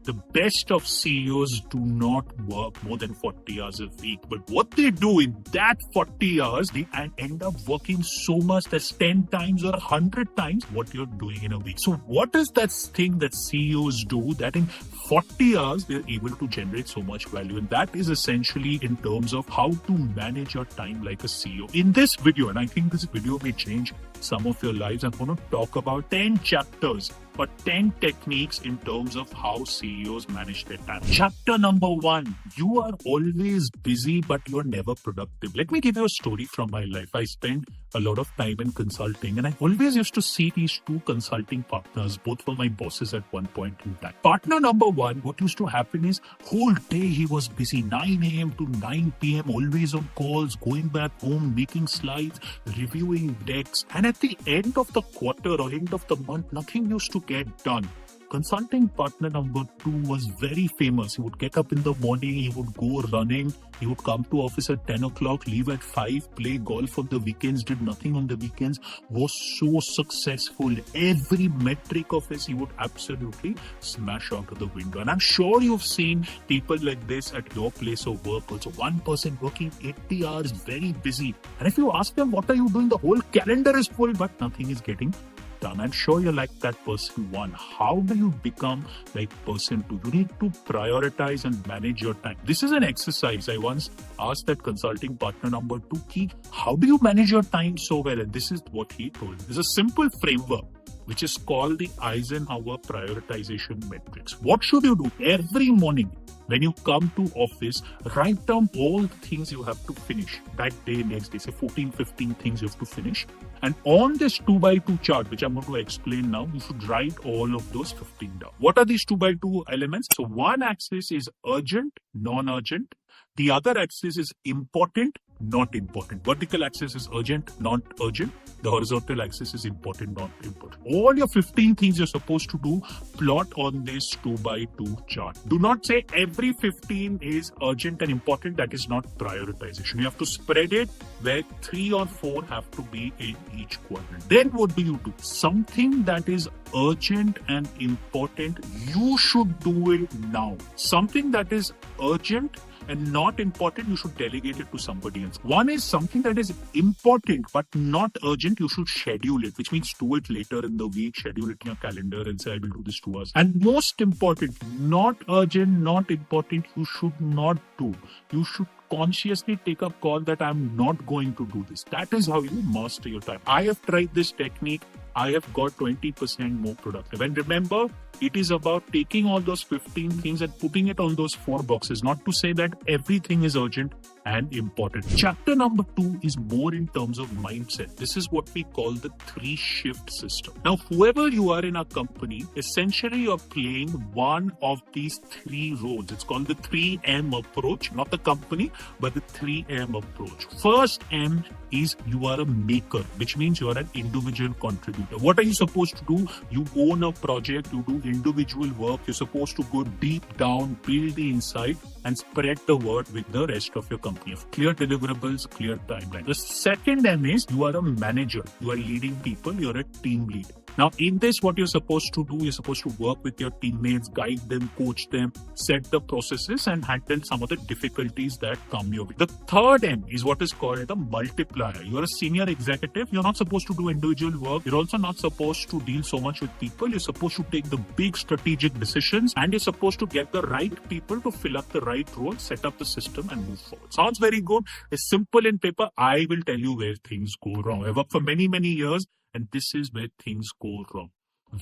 The best of CEOs do not work more than 40 hours a week. But what they do in that 40 hours, they end up working so much that's 10 times or 100 times what you're doing in a week. So what is that thing that CEOs do that in 40 hours they're able to generate so much value? And that is essentially in terms of how to manage your time like a CEO. In this video, and I think this video may change some of your lives, I'm going to talk about 10 chapters or 10 techniques in terms of how CEOs manage their time. Chapter number 1, you are always busy, but you're never productive. Let me give you a story from my life. I spent a lot of time in consulting, and I always used to see these two consulting partners, both were my bosses at one point in time. Partner number 1, what used to happen is whole day he was busy, 9 a.m. to 9 p.m., always on calls, going back home, making slides, reviewing decks. And at the end of the quarter or end of the month, nothing used to get done. Consulting partner number 2 was very famous. He would get up in the morning, he would go running, he would come to office at 10 o'clock, leave at 5, play golf on the weekends, did nothing on the weekends, was so successful. Every metric of his, he would absolutely smash out of the window. And I'm sure you've seen people like this at your place of work also. One person working 80 hours, very busy. And if you ask them, what are you doing? The whole calendar is full, but nothing is getting done. I'm sure you're like that person 1. How do you become like person 2? You need to prioritize and manage your time. This is an exercise. I once asked that consulting partner number 2, how do you manage your time so well? And this is what he told. There's a simple framework which is called the Eisenhower prioritization matrix. What should you do? Every morning when you come to office, write down all the things you have to finish that day, next day, say 14, 15 things you have to finish. And on this 2x2 chart, which I'm going to explain now, you should write all of those 15 down. What are these 2x2 elements? So one axis is urgent, non-urgent. The other axis is important, not important. Vertical axis is urgent, not urgent. The horizontal axis is important, not important. All your 15 things you're supposed to do, plot on this 2x2 chart. Do not say every 15 is urgent and important. That is not prioritization. You have to spread it where 3 or 4 have to be in each quadrant. Then what do you do? Something that is urgent and important, you should do it now. Something that is urgent and not important, you should delegate it to somebody else. One is something that is important but not urgent, you should schedule it, which means do it later in the week, schedule it in your calendar and say, I will do this 2 hours. And most important, not urgent, not important, you should not do. You should consciously take a call that I'm not going to do this. That is how you master your time. I have tried this technique. I have got 20% more productive. And remember, it is about taking all those 15 things and putting it on those 4 boxes. Not to say that everything is urgent and important. Chapter number 2 is more in terms of mindset. This is what we call the 3-shift system. Now, whoever you are in a company, essentially you're playing one of these 3 roles. It's called the 3M approach, not the company, but the 3M approach. First M is you are a maker, which means you are an individual contributor. What are you supposed to do? You own a project, you do individual work, you're supposed to go deep down, build the insight and spread the word with the rest of your company. Clear deliverables, clear timeline. The second M is you are a manager. You are leading people, you're a team lead. Now, in this, what you're supposed to do, you're supposed to work with your teammates, guide them, coach them, set the processes and handle some of the difficulties that come your way. The third M is what is called the multiplier. You're a senior executive. You're not supposed to do individual work. You're also not supposed to deal so much with people. You're supposed to take the big strategic decisions and you're supposed to get the right people to fill up the right role, set up the system and move forward. Sounds very good. It's simple in paper. I will tell you where things go wrong. I've worked for many, many years. And this is where things go wrong.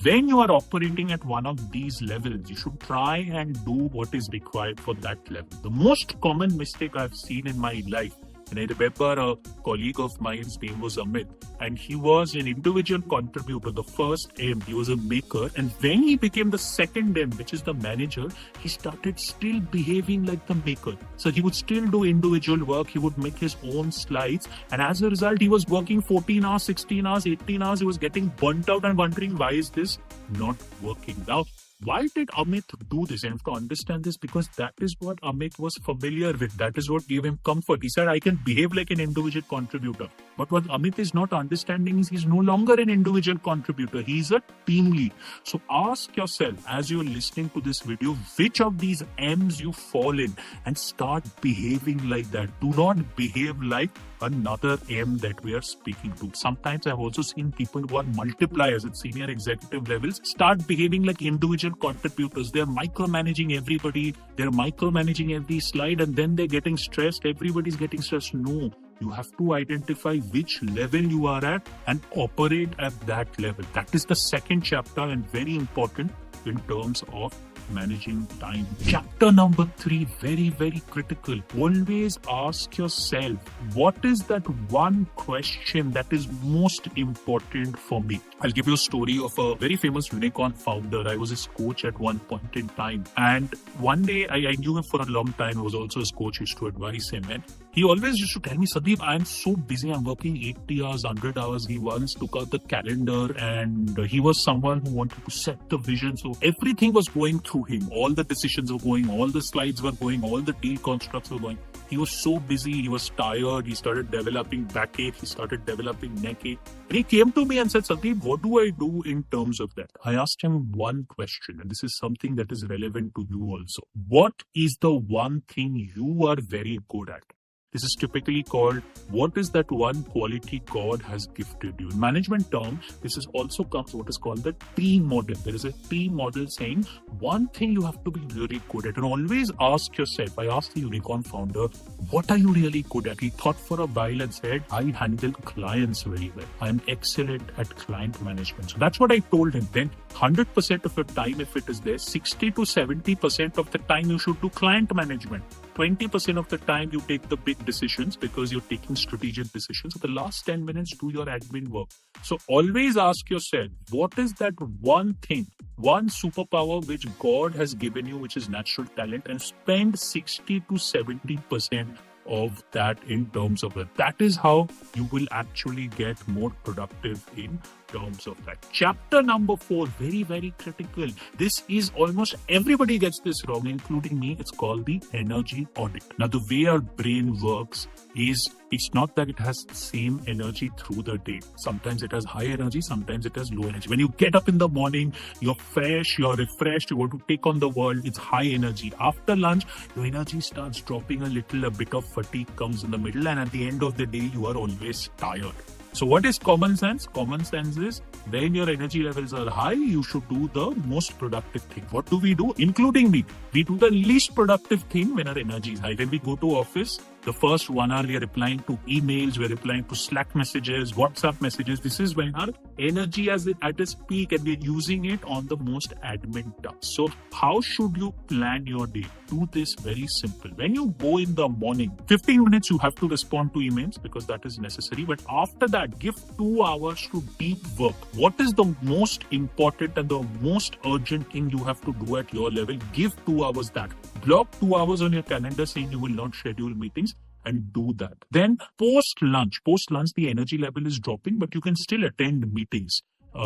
When you are operating at one of these levels, you should try and do what is required for that level. The most common mistake I've seen in my life, and I remember a colleague of mine, his name was Amit, and he was an individual contributor, the first M, he was a maker. And when he became the second M, which is the manager, he started still behaving like the maker. So he would still do individual work, he would make his own slides. And as a result, he was working 14 hours, 16 hours, 18 hours. He was getting burnt out and wondering, why is this not working? Now, Why did Amit do this? And to understand this, because that is what Amit was familiar with. That is what gave him comfort. He said, I can behave like an individual contributor. But what Amit is not understanding is he's no longer an individual contributor. He's a team lead. So ask yourself, as you're listening to this video, which of these M's you fall in, and start behaving like that. Do not behave like another M that we are speaking to. Sometimes I've also seen people who are multipliers at senior executive levels start behaving like individual contributors. They're micromanaging everybody. They're micromanaging every slide, and then they're getting stressed. Everybody's getting stressed. No. You have to identify which level you are at and operate at that level. That is the second chapter and very important in terms of managing time. Chapter number 3, very, very critical. Always ask yourself, what is that one question that is most important for me? I'll give you a story of a very famous unicorn founder. I was his coach at one point in time. And one day, I knew him for a long time. I was also his coach, used to advise him. And he always used to tell me, Sandeep, I'm so busy. I'm working 80 hours, 100 hours. He once took out the calendar, and he was someone who wanted to set the vision. So everything was going through him. All the decisions were going, all the slides were going, all the deal constructs were going. He was so busy, he was tired, he started developing backache, he started developing neckache. And he came to me and said, Sandeep, what do I do in terms of that? I asked him one question, and this is something that is relevant to you also. What is the one thing you are very good at? This is typically called, what is that one quality God has gifted you? In management terms, this is also comes what is called the T model. There is a T model saying one thing you have to be really good at. And always ask yourself, I asked the unicorn founder, what are you really good at? He thought for a while and said, I handle clients very well. I am excellent at client management. So that's what I told him. Then 100% of your time, if it is there, 60 to 70% of the time you should do client management. 20% of the time you take the big decisions because you're taking strategic decisions. So the last 10 minutes, do your admin work. So always ask yourself, what is that one thing, one superpower which God has given you, which is natural talent, and spend 60 to 70% of that in terms of it. That is how you will actually get more productive in terms of that. Chapter number 4, very, very critical. This is almost everybody gets this wrong, including me. It's called the energy audit. Now, the way our brain works is it's not that it has the same energy through the day. Sometimes it has high energy, sometimes it has low energy. When you get up in the morning, you're fresh, you're refreshed, you want to take on the world, it's high energy. After lunch, your energy starts dropping a little, a bit of fatigue comes in the middle, and at the end of the day, you are always tired. So what is common sense? Common sense is when your energy levels are high, you should do the most productive thing. What do? Including me. We do the least productive thing when our energy is high. When we go to office, the first 1 hour we are replying to emails, we're replying to Slack messages, WhatsApp messages. This is when our energy is at its peak and we're using it on the most admin tasks. So how should you plan your day? Do this very simple. When you go in the morning, 15 minutes you have to respond to emails because that is necessary. But after that, give 2 hours to deep work. What is the most important and the most urgent thing you have to do at your level? Give 2 hours that. Block 2 hours on your calendar saying you will not schedule meetings, and do that. Then post-lunch, the energy level is dropping, but you can still attend meetings.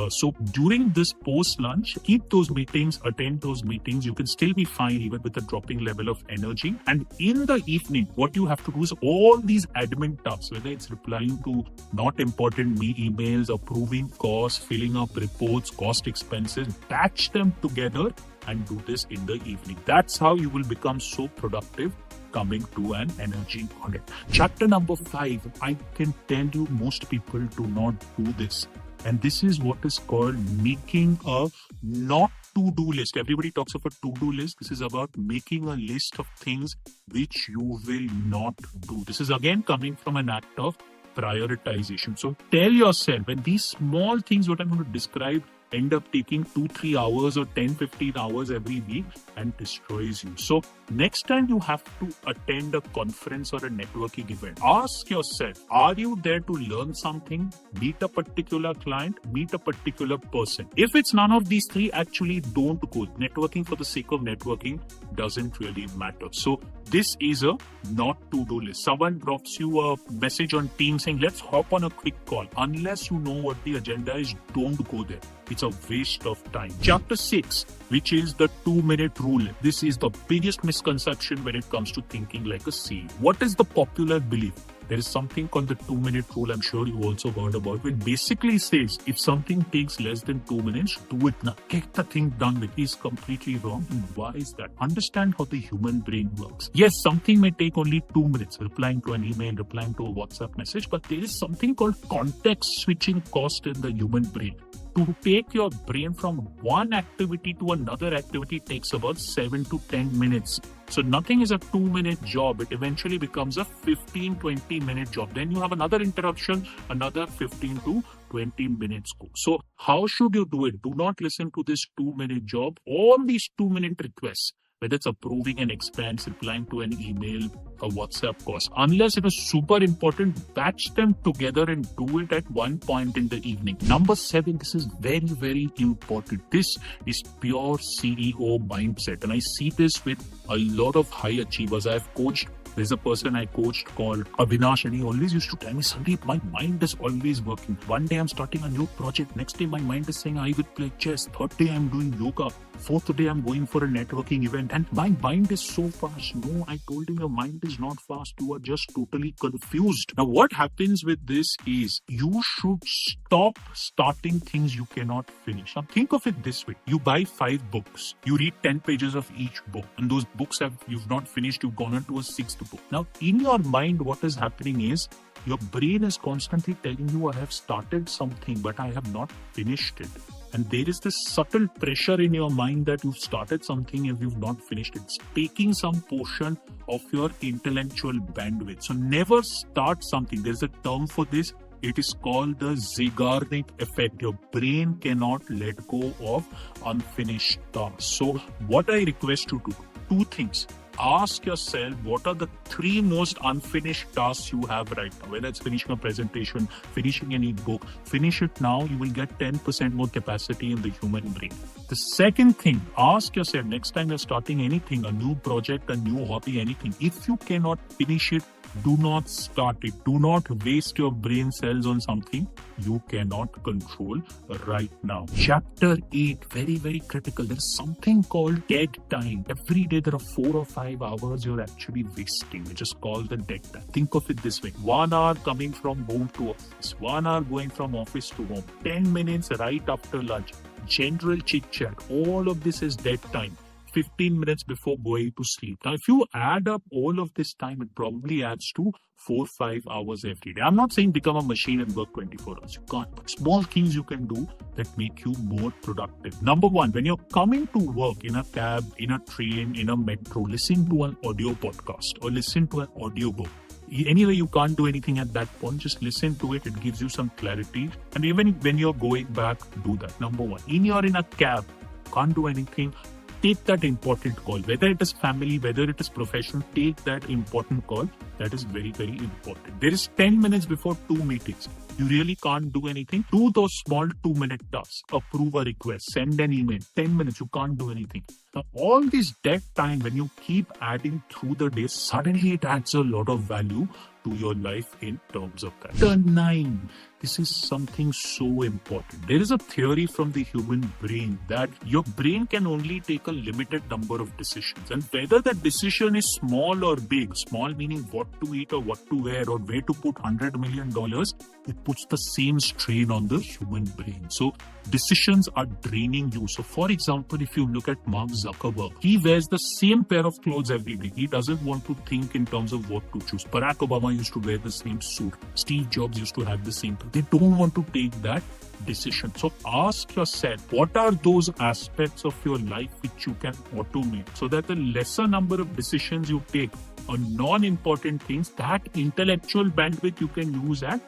So during this post-lunch, keep those meetings, attend those meetings. You can still be fine even with a dropping level of energy. And in the evening, what you have to do is all these admin tasks, whether it's replying to not important emails, approving costs, filling up reports, cost expenses, batch them together and do this in the evening. That's how you will become so productive coming to an energy audit. Chapter number 5, I can tell you most people do not do this. And this is what is called making a not to-do list. Everybody talks of a to-do list. This is about making a list of things which you will not do. This is again coming from an act of prioritization. So tell yourself, when these small things, what I'm going to describe, end up taking 2-3 hours or 10-15 hours every week and destroys you. So next time you have to attend a conference or a networking event, ask yourself, are you there to learn something, meet a particular client, meet a particular person? If it's none of these three, actually don't go. Networking for the sake of networking doesn't really matter. So this is a not to-do list. Someone drops you a message on Teams saying, let's hop on a quick call. Unless you know what the agenda is, don't go there. It's a waste of time. Chapter 6, which is the 2-minute rule. This is the biggest misconception when it comes to thinking like a CEO. What is the popular belief? There is something called the 2-minute rule. I'm sure you also heard about it. It basically says if something takes less than 2 minutes, do it now. Get the thing done with. Is completely wrong. And why is that? Understand how the human brain works. Yes, something may take only 2 minutes, replying to an email, replying to a WhatsApp message, but there is something called context switching cost in the human brain. To take your brain from one activity to another activity takes about 7 to 10 minutes. So nothing is a 2-minute job. It eventually becomes a 15-20 minute job. Then you have another interruption, another 15 to 20 minutes go. So how should you do it? Do not listen to this 2-minute job. All these 2-minute requests, whether it's approving an expense, replying to an email, a WhatsApp call, unless it is super important, batch them together and do it at one point in the evening. Number 7, this is very, very important. This is pure CEO mindset. And I see this with a lot of high achievers. I've coached. There's a person I coached called Avinash, and he always used to tell me, Sandeep, my mind is always working. One day I'm starting a new project. Next day my mind is saying I will play chess. Third day I'm doing yoga. Fourth day I'm going for a networking event. And my mind is so fast. No, I told him your mind is not fast. You are just totally confused. Now what happens with this is you should stop starting things you cannot finish. Now think of it this way. You buy 5 books. You read 10 pages of each book. And those books you've not finished. You've gone on to a 6th book. Now, in your mind, what is happening is your brain is constantly telling you, I have started something, but I have not finished it. And there is this subtle pressure in your mind that you've started something and you've not finished it. It's taking some portion of your intellectual bandwidth. So never start something. There's a term for this. It is called the Zeigarnik effect. Your brain cannot let go of unfinished tasks. So what I request you to do, 2 things. Ask yourself, what are the 3 most unfinished tasks you have right now? Whether it's finishing a presentation, finishing any book, finish it now, you will get 10% more capacity in the human brain. The second thing, ask yourself next time you're starting anything, a new project, a new hobby, anything, if you cannot finish it, do not start it. Do not waste your brain cells on something you cannot control right now. Chapter 8, very, very critical. There's something called dead time. Every day there are 4 or 5 hours you're actually wasting, which is called the dead time. Think of it this way. 1 hour coming from home to office, 1 hour going from office to home, 10 minutes right after lunch, general chit chat. All of this is dead time. 15 minutes before going to sleep. Now, if you add up all of this time, it probably adds to 4-5 hours every day. I'm not saying become a machine and work 24 hours. You can't. But small things you can do that make you more productive. Number 1, when you're coming to work in a cab, in a train, in a metro, listen to an audio podcast or listen to an audiobook. Anyway, you can't do anything at that point. Just listen to it. It gives you some clarity. And even when you're going back, do that. Number 1. You're in a cab, can't do anything. Take that important call, whether it is family, whether it is professional, take that important call. That is very, very important. There is 10 minutes before 2 meetings. You really can't do anything. Do those small 2-minute tasks. Approve a request, send an email. 10 minutes, you can't do anything. Now, all this dead time, when you keep adding through the day, suddenly it adds a lot of value to your life in terms of that. Chapter 9. This is something so important. There is a theory from the human brain that your brain can only take a limited number of decisions. And whether that decision is small or big, small meaning what to eat or what to wear or where to put $100 million, it puts the same strain on the human brain. So decisions are draining you. So for example, if you look at Mark Zuckerberg, he wears the same pair of clothes every day. He doesn't want to think in terms of what to choose. Barack Obama used to wear the same suit. Steve Jobs used to have the same. They don't want to take that decision. So ask yourself, what are those aspects of your life which you can automate so that the lesser number of decisions you take on non-important things, that intellectual bandwidth you can use at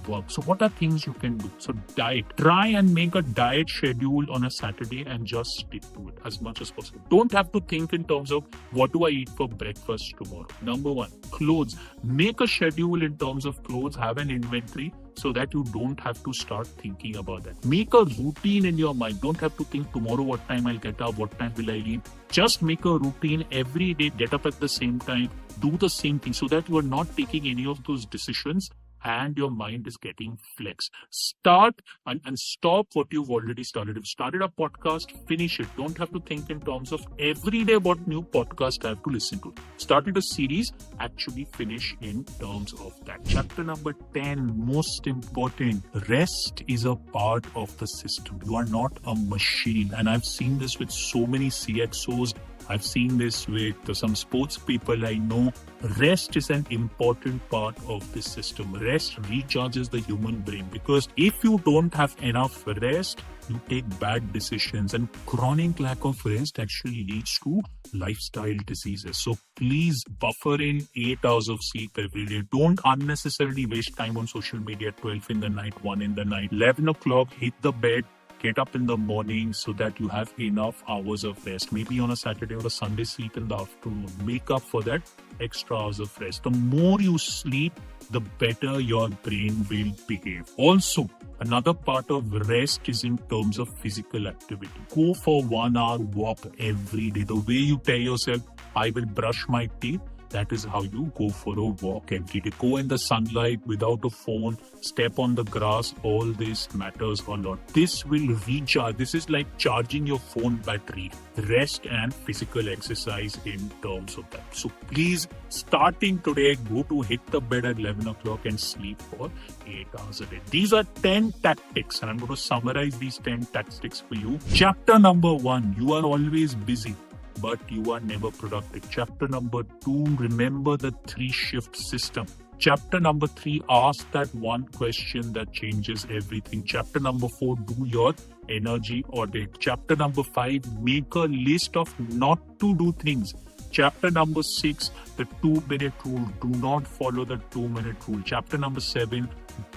work. So what are things you can do? So diet. Try and make a diet schedule on a Saturday and just stick to it as much as possible. Don't have to think in terms of what do I eat for breakfast tomorrow. Number 1, clothes. Make a schedule in terms of clothes. Have an inventory so that you don't have to start thinking about that. Make a routine in your mind. Don't have to think tomorrow what time I'll get up, what time will I eat. Just make a routine every day. Get up at the same time. Do the same thing so that you are not taking any of those decisions and your mind is getting flexed. Start and stop what you've already started. If you started a podcast, finish it. Don't have to think in terms of every day what new podcast I have to listen to. Started a series, actually finish in terms of that. Chapter number 10, most important. Rest is a part of the system. You are not a machine. And I've seen this with so many CXOs. I've seen this with some sports people I know. Rest is an important part of this system. Rest recharges the human brain, because if you don't have enough rest, you take bad decisions, and chronic lack of rest actually leads to lifestyle diseases. So please buffer in 8 hours of sleep every day. Don't unnecessarily waste time on social media at 12 in the night, 1 in the night. 11 o'clock, hit the bed. Get up in the morning so that you have enough hours of rest. Maybe on a Saturday or a Sunday, sleep in the afternoon. Make up for that extra hours of rest. The more you sleep, the better your brain will behave. Also, another part of rest is in terms of physical activity. Go for 1 hour walk every day. The way you tell yourself, I will brush my teeth, that is how you go for a walk every day. Go in the sunlight without a phone, step on the grass. All this matters a lot. This will recharge. This is like charging your phone battery. Rest and physical exercise in terms of that. So please, starting today, go to hit the bed at 11 o'clock and sleep for 8 hours a day. These are 10 tactics, and I'm going to summarize these 10 tactics for you. Chapter number 1, you are always busy, but you are never productive. Chapter number 2, remember the 3-shift system. Chapter number 3, ask that one question that changes everything. Chapter number 4, do your energy audit. Chapter number 5, make a list of not to do things. Chapter number 6, the 2-minute rule. Do not follow the 2-minute rule. Chapter number 7,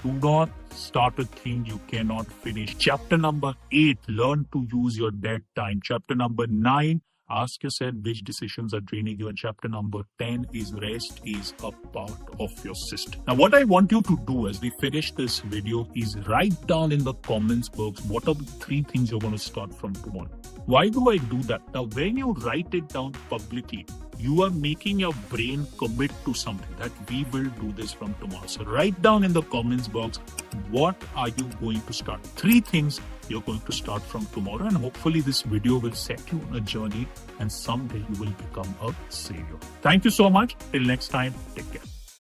do not start a thing you cannot finish. Chapter number 8, learn to use your dead time. Chapter number 9, ask yourself which decisions are draining you. And chapter number 10 is rest is a part of your system. Now, what I want you to do as we finish this video is write down in the comments box what are the 3 things you're going to start from tomorrow. Why do I do that? Now, when you write it down publicly, you are making your brain commit to something that we will do this from tomorrow. So write down in the comments box, what are you going to start? 3 things you're going to start from tomorrow, and hopefully this video will set you on a journey and someday you will become a savior. Thank you so much. Till next time, take care.